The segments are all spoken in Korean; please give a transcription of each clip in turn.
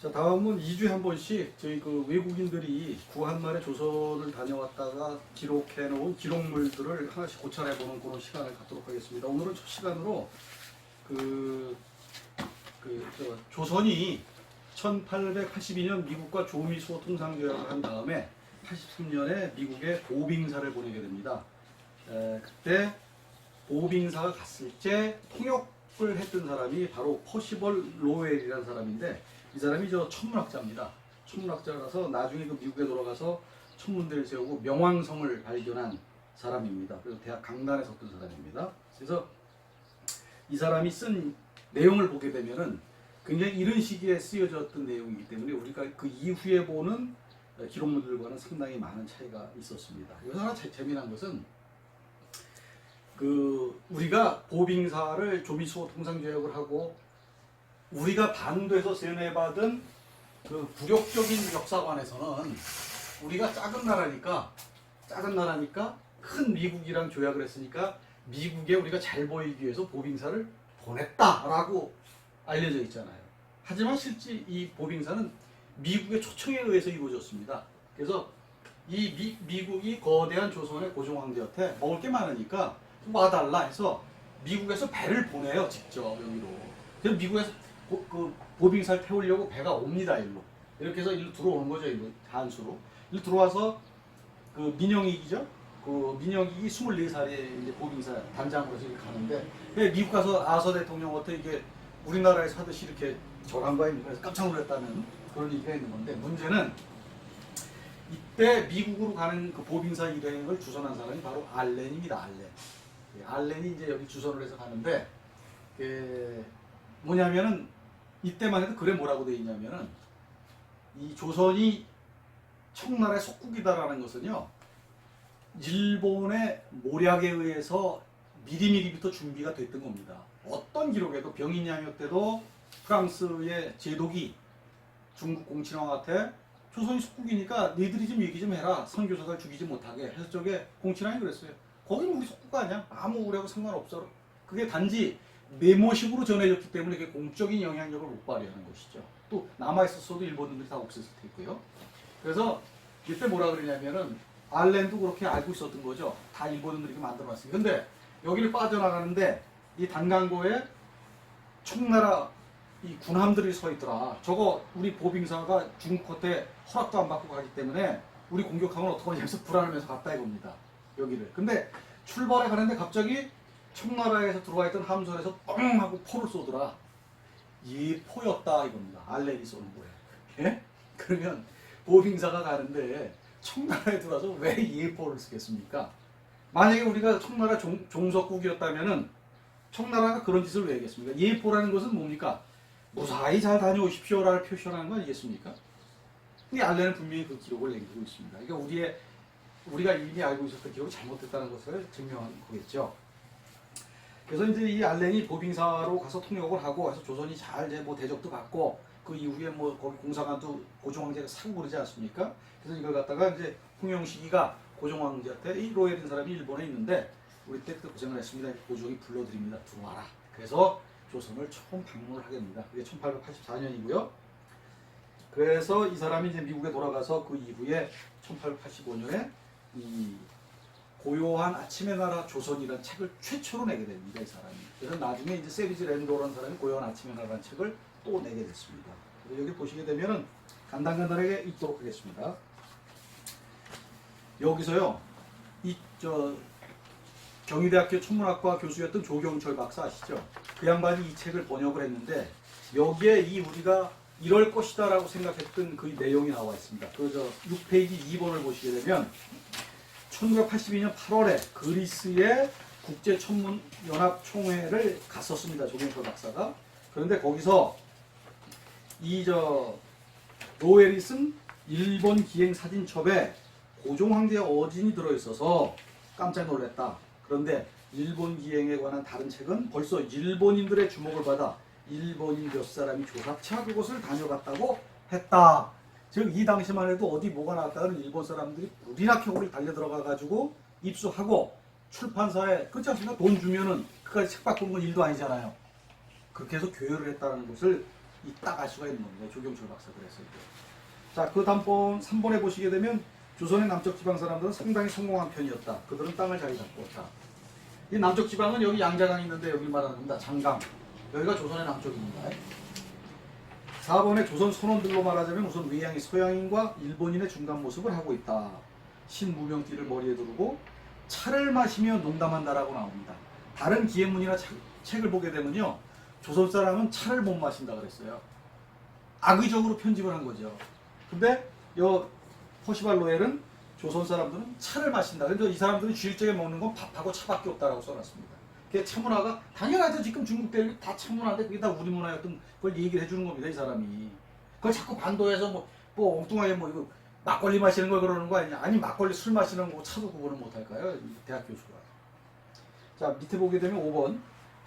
자, 다음은 2주에 한 번씩 저희 그 외국인들이 구한말에 조선을 다녀왔다가 기록해 놓은 기록물들을 하나씩 고찰해 보는 그런 시간을 갖도록 하겠습니다. 오늘은 첫 시간으로 조선이 1882년 미국과 조미소 통상조약을 한 다음에 83년에 미국에 보빙사를 보내게 됩니다. 그때 보빙사가 갔을 때 통역을 했던 사람이 바로 퍼시벌 로웰이라는 사람인데, 이 사람이 천문학자입니다. 천문학자라서 나중에 그 미국에 돌아가서 천문대를 세우고 명왕성을 발견한 사람입니다. 그래서 대학 강단에 섰던 사람입니다. 그래서 이 사람이 쓴 내용을 보게 되면은 굉장히 이른 시기에 쓰여졌던 내용이기 때문에 우리가 그 이후에 보는 기록물들과는 상당히 많은 차이가 있었습니다. 여기서 하나 재미난 것은 우리가 보빙사를 조미소 통상조약을 하고 우리가 반도에서 세뇌받은 그 굴욕적인 역사관에서는 우리가 작은 나라니까 큰 미국이랑 조약을 했으니까 미국에 우리가 잘 보이기 위해서 보빙사를 보냈다라고 알려져 있잖아요. 하지만 실제 이 보빙사는 미국의 초청에 의해서 이루어졌습니다. 그래서 이 미국이 거대한 조선의 고종황제한테 먹을 게 많으니까 좀 와달라 해서 미국에서 배를 보내요, 직접 여기로. 그래서 미국에서 보빙사를 태우려고 배가 옵니다, 일로. 이렇게 해서 일로 들어오는 거죠, 일로 한수로. 일로 들어와서 그 민영익이죠. 그 민영익이 24살에 이제 보빙사 단장으로서 이렇게 가는데, 미국 가서 아서 대통령한테 이게 우리나라에서 하듯이 이렇게 저런 거 아닙니까? 그래서 깜짝 놀랐다는 그런 얘기가 있는 건데, 문제는 이때 미국으로 가는 그 보빙사 일행을 주선한 사람이 바로 알렌입니다, 알렌. 알렌이 이제 여기 주선을 해서 가는데, 뭐냐면은 이때만 해도 글에 뭐라고 되어 있냐면은 이 조선이 청나라의 속국이다라는 것은요, 일본의 모략에 의해서 미리미리부터 준비가 됐던 겁니다. 어떤 기록에도 병인양요 때도 프랑스의 제독이 중국 공친왕한테 조선이 속국이니까 니들이 좀 얘기 좀 해라, 선교사들 죽이지 못하게 해서 저게 공친왕이 그랬어요. 거기는 우리 속국 아니야, 아무 우리하고 상관없어. 그게 단지 메모식으로 전해졌기 때문에 그게 공적인 영향력을 못 발휘하는 것이죠. 또 남아있었어도 일본인들이 다 없앴을 테고요. 그래서 이때 뭐라 그러냐면은 알렌도 그렇게 알고 있었던 거죠. 다 일본인들이 만들어놨으니까. 근데 여기를 빠져나가는데 이 단강고에 청나라 이 군함들이 서 있더라. 저거 우리 보빙사가 중국한테 허락도 안 받고 가기 때문에 우리 공격하면 어떡하냐 해서 불안하면서 갔다 이겁니다, 여기를. 근데 출발해 가는데 갑자기 청나라에서 들어와 있던 함선에서 뻥 하고 포를 쏘더라. 예포였다 이겁니다. 알렌이 쏘는 거예요. 예? 그러면 보빙사가 가는데 청나라에 들어와서 왜 예포를 쓰겠습니까? 만약에 우리가 청나라 종속국이었다면은 청나라가 그런 짓을 왜 하겠습니까? 예포라는 것은 뭡니까? 무사히 잘 다녀오십시오라는 표시하는 거 아니겠습니까? 근데 알렌은 분명히 그 기록을 남기고 있습니다. 그러니까 우리가 이미 알고 있었던 기록이 잘못됐다는 것을 증명한 거겠죠. 그래서 이제 이 알렌이 보빙사로 가서 통역을 하고 해서 조선이 잘 이제 뭐 대접도 받고 그 이후에 뭐 거기 공사관도 고종황제가 사고 그러지 않습니까? 그래서 이걸 갖다가 이제 홍영식이가 고종황제한테 이 로엘인 사람이 일본에 있는데 우리 때 그때 고생을 했습니다. 고종이 불러드립니다. 들어와라. 그래서 조선을 처음 방문을 하게 됩니다. 그게 1884년이고요. 그래서 이 사람이 이제 미국에 돌아가서 그 이후에 1885년에 이 고요한 아침의 나라 조선이라는 책을 최초로 내게 됩니다, 이 사람이. 그래서 나중에 이제 세리즈 랜도라는 사람이 고요한 아침의 나라라는 책을 또 내게 됐습니다. 그래서 여기 보시게 되면은 간단하게 읽도록 하겠습니다. 여기서요, 경희대학교 천문학과 교수였던 조경철 박사 아시죠? 그 양반이 이 책을 번역을 했는데 여기에 우리가 이럴 것이다라고 생각했던 그 내용이 나와 있습니다. 6페이지 2번을 보시게 되면 1982년 8월에 그리스의 국제천문연합총회를 갔었습니다, 조경철 박사가. 그런데 거기서 로웰이 쓴 일본 기행 사진첩에 고종황제의 어진이 들어있어서 깜짝 놀랐다. 그런데 일본 기행에 관한 다른 책은 벌써 일본인들의 주목을 받아 일본인 몇 사람이 조사차 그곳을 다녀갔다고 했다. 즉 이 당시만 해도 어디 뭐가 나왔다는 일본 사람들이 우리나라 거기 달려 들어가 가지고 입수하고 출판사에 그렇지 않습니까? 돈 주면은 그까지 책 바꾸는 건 일도 아니잖아요. 그렇게 해서 교열을 했다는 것을 딱 알 수가 있는 겁니다. 조경철 박사 그랬을 때. 자, 그 다음번 3번에 보시게 되면 조선의 남쪽 지방 사람들은 상당히 성공한 편이었다. 그들은 땅을 잘 잡고었다. 이 남쪽 지방은 여기 양자강이 있는데 여기 말하는 겁니다. 장강. 여기가 조선의 남쪽입니다. 4번에 조선 선원들로 말하자면 우선 외양이 서양인과 일본인의 중간 모습을 하고 있다. 신무명띠를 머리에 두르고 차를 마시며 농담한다라고 나옵니다. 다른 기행문이나 책을 보게 되면요, 조선 사람은 차를 못 마신다 그랬어요. 악의적으로 편집을 한 거죠. 근데 요 퍼시발 노엘은 조선 사람들은 차를 마신다. 그래서 이 사람들은 주일적에 먹는 건 밥하고 차밖에 없다라고 써놨습니다. 그게 차문화가 당연하죠. 지금 중국 대륙이 다 차문화인데 그게 다 우리 문화였던 걸 얘기를 해주는 겁니다. 이 사람이. 그걸 자꾸 반도에서 뭐 엉뚱하게 뭐 이거 막걸리 마시는 걸 그러는 거 아니냐. 아니 막걸리 술 마시는 거 차도 구분을 못할까요? 대학 교수가. 자, 밑에 보게 되면 5번.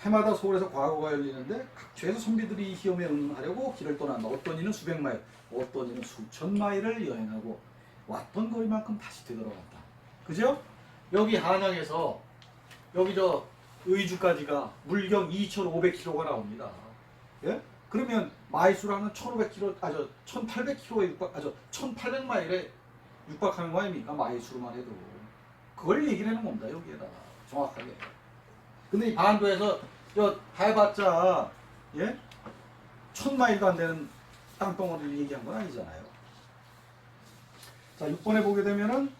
해마다 서울에서 과거가 열리는데 각처에서 선비들이 시험에 응하려고 길을 떠난다. 어떤 이는 수백 마일, 어떤 이는 수천 마일을 여행하고 왔던 거리만큼 다시 되돌아간다. 그죠? 여기 한양에서 여기 저 의주까지가 물경 2,500km가 나옵니다. 예? 그러면 마일수로 하면 1,500km, 1,800km에 육박, 1,800마일에 육박하는 거 아닙니까? 마일수로만 해도. 그걸 얘기를 하는 겁니다. 여기에다가 정확하게. 근데 이 반도에서 저 해봤자 1,000마일도 안 되는 땅덩어리를 얘기한 건 아니잖아요. 자, 6번에 보게 되면은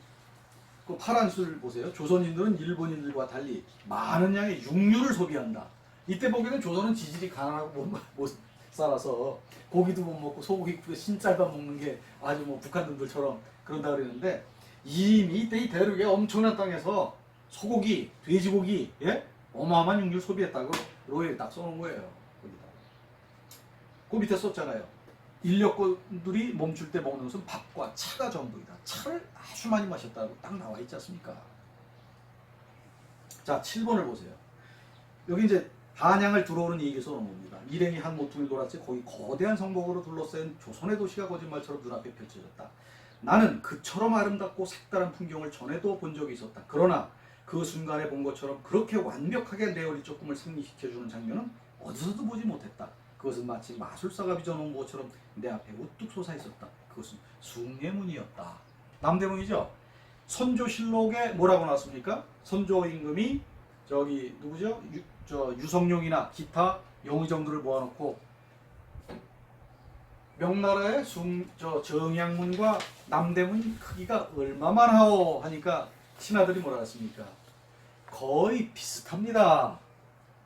그 파란 술 보세요. 조선인들은 일본인들과 달리 많은 양의 육류를 소비한다. 이때 보게 되면 조선은 지질이 가난하고 못 살아서 고기도 못 먹고 소고기 신쌀밥 먹는 게 아주 뭐 북한놈들처럼 그런다 그러는데, 이미 이때 이 대륙의 엄청난 땅에서 소고기, 돼지고기, 어마어마한 육류를 소비했다고 로엘이 딱 써놓은 거예요. 거기다. 그 밑에 썼잖아요. 인력거들이 멈출 때 먹는 것은 밥과 차가 전부이다. 차를 아주 많이 마셨다고 딱 나와 있지 않습니까? 자, 7번을 보세요. 여기 이제 한양을 들어오는 얘기 써놓은 겁니다. 일행이 한 모퉁이를 돌았지 거기 거대한 성벽으로 둘러싸인 조선의 도시가 거짓말처럼 눈앞에 펼쳐졌다. 나는 그처럼 아름답고 색다른 풍경을 전에도 본 적이 있었다. 그러나 그 순간에 본 것처럼 그렇게 완벽하게 내 어릴 적 꿈을 생리시켜주는 장면은 어디서도 보지 못했다. 그것은 마치 마술사가 빚어놓은 것처럼 내 앞에 우뚝 솟아있었다. 그것은 숭례문이었다. 남대문이죠. 선조실록에 뭐라고 나왔습니까? 선조 임금이 저기 누구죠? 유성룡이나 기타 영의정들을 모아놓고 명나라의 정양문과 남대문 크기가 얼마만 하오 하니까 신하들이 뭐라 했습니까? 거의 비슷합니다.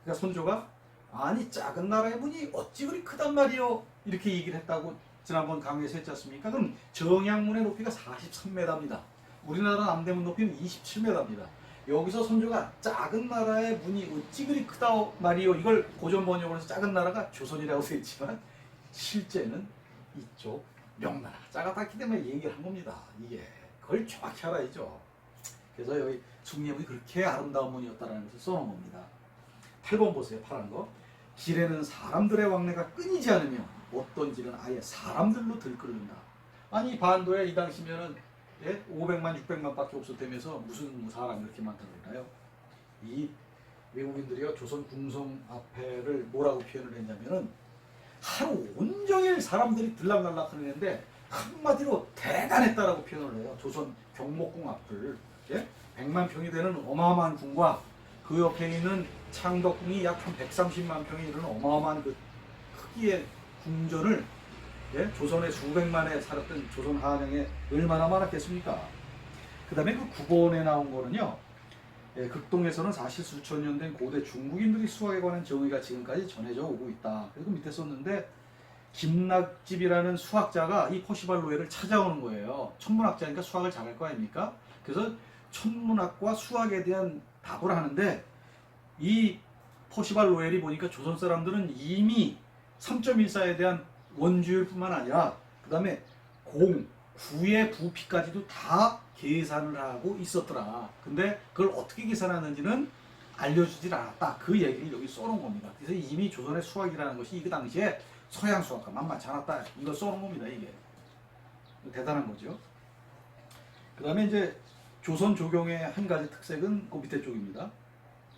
그러니까 선조가 아니 작은 나라의 문이 어찌 그리 크단 말이오 이렇게 얘기를 했다고 지난번 강의에서 했지 않습니까? 그럼 정양문의 높이가 43m입니다. 우리나라 남대문 높이는 27m입니다. 여기서 선조가 작은 나라의 문이 어찌 그리 크다 말이오, 이걸 고전 번역을 해서 작은 나라가 조선이라고 되어 있지만 실제는 이쪽 명나라가 작았기 때문에 얘기를 한 겁니다. 이게 그걸 정확히 알아야죠. 그래서 여기 숭례문이 그렇게 아름다운 문이었다는 것을 써놓은 겁니다. 8번 보세요. 파란 거. 길에는 사람들의 왕래가 끊이지 않으며 어떤 길은 아예 사람들로 들끓는다. 아니 반도에 이 당시면은 500만 600만 밖에 없었다면서 무슨 사람이 이렇게 많다고 그러나요? 이 외국인들이요 조선 궁성 앞에를 뭐라고 표현을 했냐면은 하루 온종일 사람들이 들락날락 하는데 한마디로 대단했다라고 표현을 해요. 조선 경복궁 앞을 100만 평이 되는 어마어마한 궁과 그 옆에 있는 창덕궁이 약 한 130만 평이 이르는 어마어마한 그 크기의 궁전을 조선의 수백만에 살았던 조선 한양에 얼마나 많았겠습니까? 그 다음에 그 9번에 나온 거는요, 극동에서는 사실 수천 년 된 고대 중국인들이 수학에 관한 정의가 지금까지 전해져 오고 있다. 그리고 밑에 썼는데 김낙집이라는 수학자가 이 퍼시발 로엘을 찾아오는 거예요. 천문학자니까 수학을 잘할 거 아닙니까? 그래서 천문학과 수학에 대한 답을 하는데 이 퍼시발 로엘이 보니까 조선 사람들은 이미 3.14에 대한 원주율뿐만 아니라 그 다음에 공, 구의 부피까지도 다 계산을 하고 있었더라. 근데 그걸 어떻게 계산하는지는 알려주질 않았다. 그 얘기를 여기 써놓은 겁니다. 그래서 이미 조선의 수학이라는 것이 그 당시에 서양 수학과 만만치 않았다. 이걸 써놓은 겁니다. 이게 대단한 거죠. 그 다음에 이제 조선 조경의 한 가지 특색은 그 밑에 쪽입니다.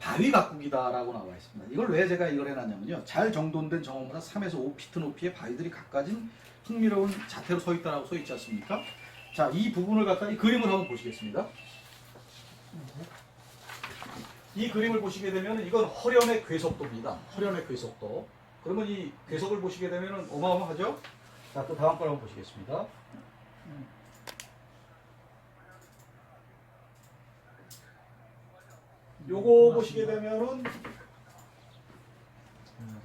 바위 가꾸기다라고 나와 있습니다. 이걸 왜 제가 이걸 해놨냐면요. 잘 정돈된 정원보다 3에서 5피트 높이의 바위들이 각가진 흥미로운 자태로 서 있다라고 써 있지 않습니까? 자, 이 부분을 갖다 이 그림을 한번 보시겠습니다. 이 그림을 보시게 되면 이건 허련의 괴석도입니다. 허련의 괴석도. 그러면 이 괴석을 보시게 되면 어마어마하죠? 자, 또 다음 걸 한번 보시겠습니다. 요거 보시게 되면은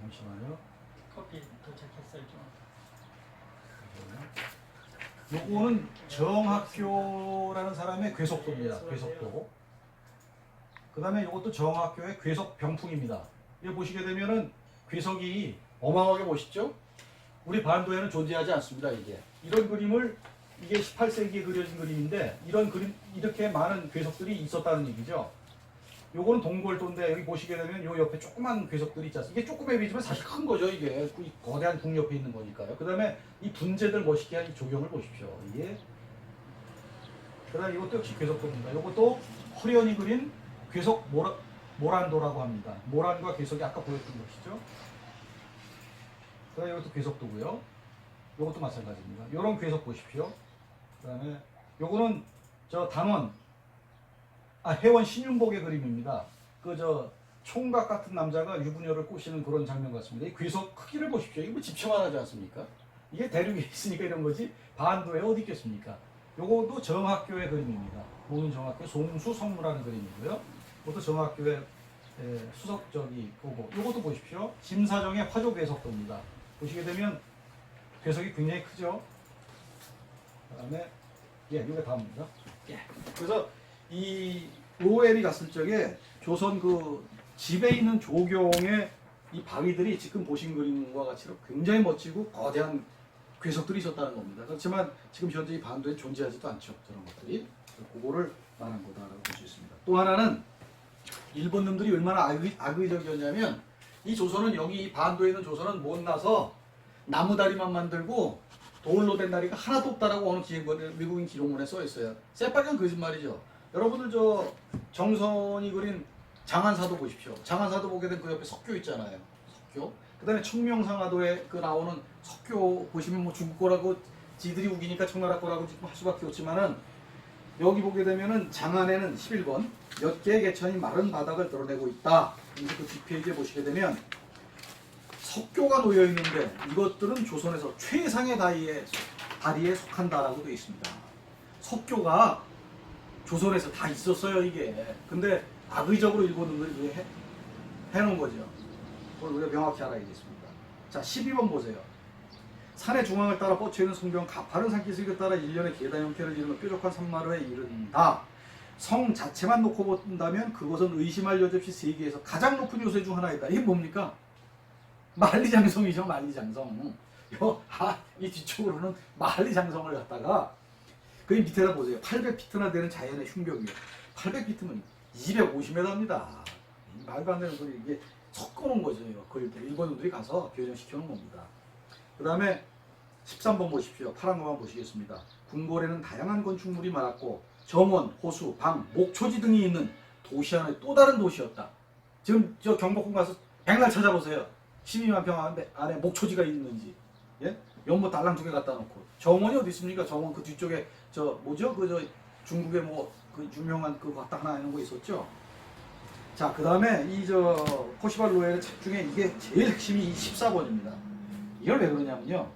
잠시만요. 커피 도착했어요. 요거는 정학교라는 사람의 괴석도입니다. 괴석도. 그 다음에 이것도 정학교의 괴석 병풍입니다. 이거 보시게 되면은 괴석이 어마어마하게 멋있죠? 우리 반도에는 존재하지 않습니다. 이게 이런 그림을 이게 18세기에 그려진 그림인데 이런 그림 이렇게 많은 괴석들이 있었다는 얘기죠. 요거는 동골도인데 여기 보시게 되면 요 옆에 조그만 괴석들이 있지 않습니까? 이게 조그매 보이지만 사실 큰 거죠. 이게 이 거대한 궁 옆에 있는 거니까요. 그 다음에 이 분재들 멋있게 한 이 조경을 보십시오. 이게 그 다음에 이것도 역시 괴석도입니다. 요것도 허련히 그린 괴석 모란도라고 합니다. 모란과 괴석이 아까 보였던 것이죠. 그 다음에 이것도 괴석도고요. 요것도 마찬가지입니다. 요런 괴석 보십시오. 그 다음에 요거는 저 단원 해원 신윤복의 그림입니다. 그 저 총각 같은 남자가 유부녀를 꼬시는 그런 장면 같습니다. 이 괴석 크기를 보십시오. 이거 뭐 집처만 하지 않습니까? 이게 대륙에 있으니까 이런 거지 반도에 어디 있겠습니까? 요것도 정학교의 그림입니다. 모든 정학교 송수성무라는 그림이고요. 이것도 정학교의 수석적이 보고 요것도 보십시오. 심사정의 화조 괴석도입니다. 보시게 되면 괴석이 굉장히 크죠. 그다음에 이게 다음입니다. 그래서 이 로엘이 갔을 적에 조선 그 집에 있는 조경의 이 바위들이 지금 보신 그림과 같이 굉장히 멋지고 거대한 괴석들이 있었다는 겁니다. 그렇지만 지금 현재 이 반도에 존재하지도 않죠. 저런 것들이. 그거를 말한 거다라고 볼 수 있습니다. 또 하나는 일본 놈들이 얼마나 악의적이었냐면 이 조선은 여기 이 반도에 있는 조선은 못나서 나무 다리만 만들고 돌로 된 다리가 하나도 없다라고 어느 미국인 기록문에 써 있어요. 새빨간 거짓말이죠. 여러분들 저 정선이 그린 장안사도 보십시오. 장안사도 보게 된 그 옆에 석교 있잖아요. 석교. 그다음에 청명상하도에 그 나오는 석교 보시면 뭐 중국 거라고 지들이 우기니까 청나라 거라고 할 수밖에 없지만은 여기 보게 되면은 장안에는 11번 몇 개의 개천이 마른 바닥을 드러내고 있다. 그래서 그 뒷페이지에 보시게 되면 석교가 놓여 있는데 이것들은 조선에서 최상의 다리에 속한다라고 되어 있습니다. 석교가 조선에서 다 있었어요 이게. 근데 악의적으로 일본인들이 해놓은 거죠. 그걸 우리가 명확히 알아야겠습니다. 자 12번 보세요. 산의 중앙을 따라 뻗쳐있는 성벽은 가파른 산기슭을 따라 일련의 계단 형태를 이루는 뾰족한 산마루에 이른다. 성 자체만 놓고 본다면 그것은 의심할 여지 없이 세계에서 가장 높은 요새 중 하나이다. 이게 뭡니까? 만리장성이죠. 만리장성. 이 뒤쪽으로는 만리장성을 갖다가 그 밑에다 보세요. 800피트나 되는 자연의 흉벽이에요. 800피트면 250m입니다. 말도 안 되는 소리. 이게 섞어놓은 거죠. 그걸 일본인들이 가서 교정시켜 놓은 겁니다. 그 다음에 13번 보십시오. 파란 것만 보시겠습니다. 궁궐에는 다양한 건축물이 많았고 정원, 호수, 방, 목초지 등이 있는 도시 안에 또 다른 도시였다. 지금 저 경복궁 가서 백날 찾아보세요. 12만 평 안에 목초지가 있는지. 예? 연못 달랑 2개 갖다 놓고. 정원이 어디 있습니까? 정원 그 뒤쪽에 저 뭐죠? 그 저 중국에 뭐 그 유명한 그 왔다 하나 있는 거 있었죠. 자, 그 다음에 이 저 퍼시발 로엘의 책 중에 이게 제일 핵심이 이 14번입니다. 이걸 왜 그러냐면요.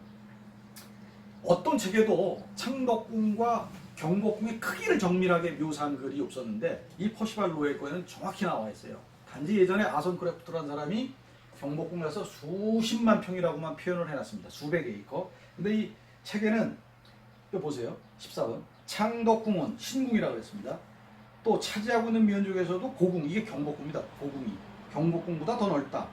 어떤 책에도 창덕궁과 경복궁의 크기를 정밀하게 묘사한 글이 없었는데 이 퍼시발 로엘 거에는 정확히 나와 있어요. 단지 예전에 아선 크래프트라는 사람이 경복궁 가서 수십만 평이라고만 표현을 해놨습니다. 수백 에이커. 근데 이 책에는 또 보세요. 14번. 창덕궁은 신궁이라고 했습니다. 또 차지하고 있는 면 중에서도 고궁, 이게 경복궁입니다. 고궁이 경복궁보다 더 넓다.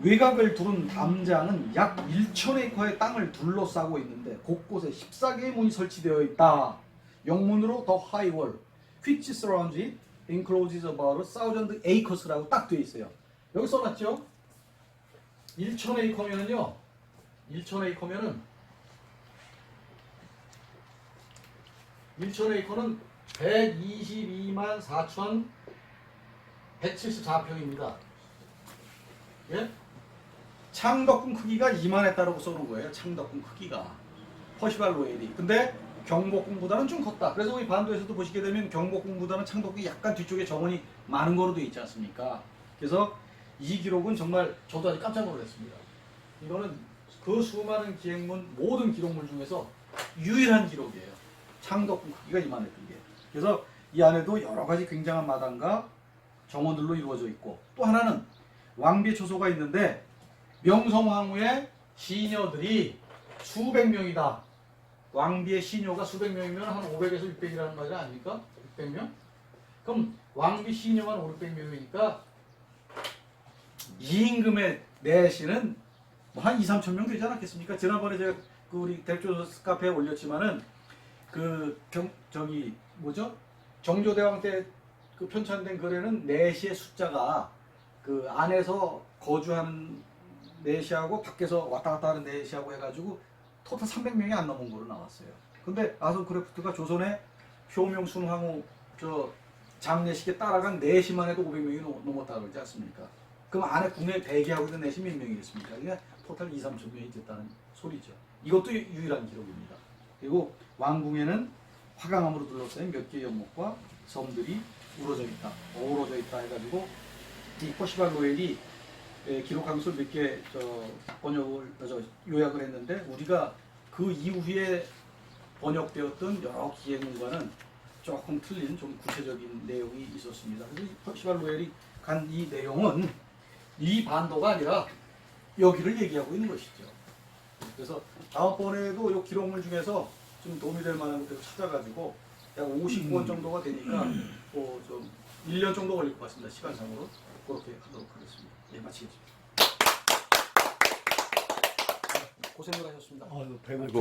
외곽을 두른 담장은 약 1,000에이커의 땅을 둘러싸고 있는데 곳곳에 14개의 문이 설치되어 있다. 영문으로 The High Wall, which surrounds it, encloses about 1,000 acres라고 딱 되어 있어요. 여기 써놨죠? 1,000에이커면은요. 1,000에이커는 122만 4천 174평입니다. 예? 창덕궁 크기가 이만했다고 써놓은 거예요. 창덕궁 크기가. 퍼시발 로엘이. 근데 경복궁보다는 좀 컸다. 그래서 우리 반도에서도 보시게 되면 경복궁보다는 창덕궁이 약간 뒤쪽에 정원이 많은 거로 되어 있지 않습니까? 그래서 이 기록은 정말 저도 아주 깜짝 놀랐습니다. 이거는 그 수많은 기행문 모든 기록물 중에서 유일한 기록이에요. 창덕궁 크기가 이만했던 게. 그래서 이 안에도 여러 가지 굉장한 마당과 정원들로 이루어져 있고, 또 하나는 왕비의 초소가 있는데 명성황후의 시녀들이 수백 명이다. 왕비의 시녀가 수백 명이면 한 500에서 600이라는 말이 아닙니까? 600명? 그럼 왕비 시녀만 5, 600명이니까 이 임금의 내시는 한 2, 3천 명 되지 않았겠습니까? 지난번에 제가 그 우리 대표 카페에 올렸지만은 저기 뭐죠? 정조대왕 때 그 편찬된 글에는 내시의 숫자가 그 안에서 거주하는 내시하고 밖에서 왔다 갔다 하는 내시하고 해가지고 토탈 300명이 안 넘은 걸로 나왔어요. 근데 아손크래프트가 조선의 효명순황후 저 장례식에 따라간 내시만 해도 500명이 넘었다고 그러지 않습니까? 그럼 안에 국내에 대기하고 있는 내시 몇 명이겠습니까? 그냥 토탈 2, 3천 명이 됐다는 소리죠. 이것도 유일한 기록입니다. 그리고 왕궁에는 화강암으로 둘러싸인 몇 개의 연못과 섬들이 우러져 있다, 어우러져 있다 해가지고 이 퍼시발 로엘이 기록한 것을 몇 개 번역을 요약을 했는데, 우리가 그 이후에 번역되었던 여러 기행문과는 조금 틀린 좀 구체적인 내용이 있었습니다. 그래서 이 퍼시발 로엘이 간 이 내용은 이 반도가 아니라 여기를 얘기하고 있는 것이죠. 그래서 다음번에도 이 기록물 중에서 좀 도움이 될 만한 것들을 찾아가지고 약 50권 정도가 되니까 좀 1년 정도 걸릴 것 같습니다. 시간상으로 그렇게 하도록 하겠습니다. 예, 마치겠습니다. 고생들 하셨습니다. 아이고, 배고프신데.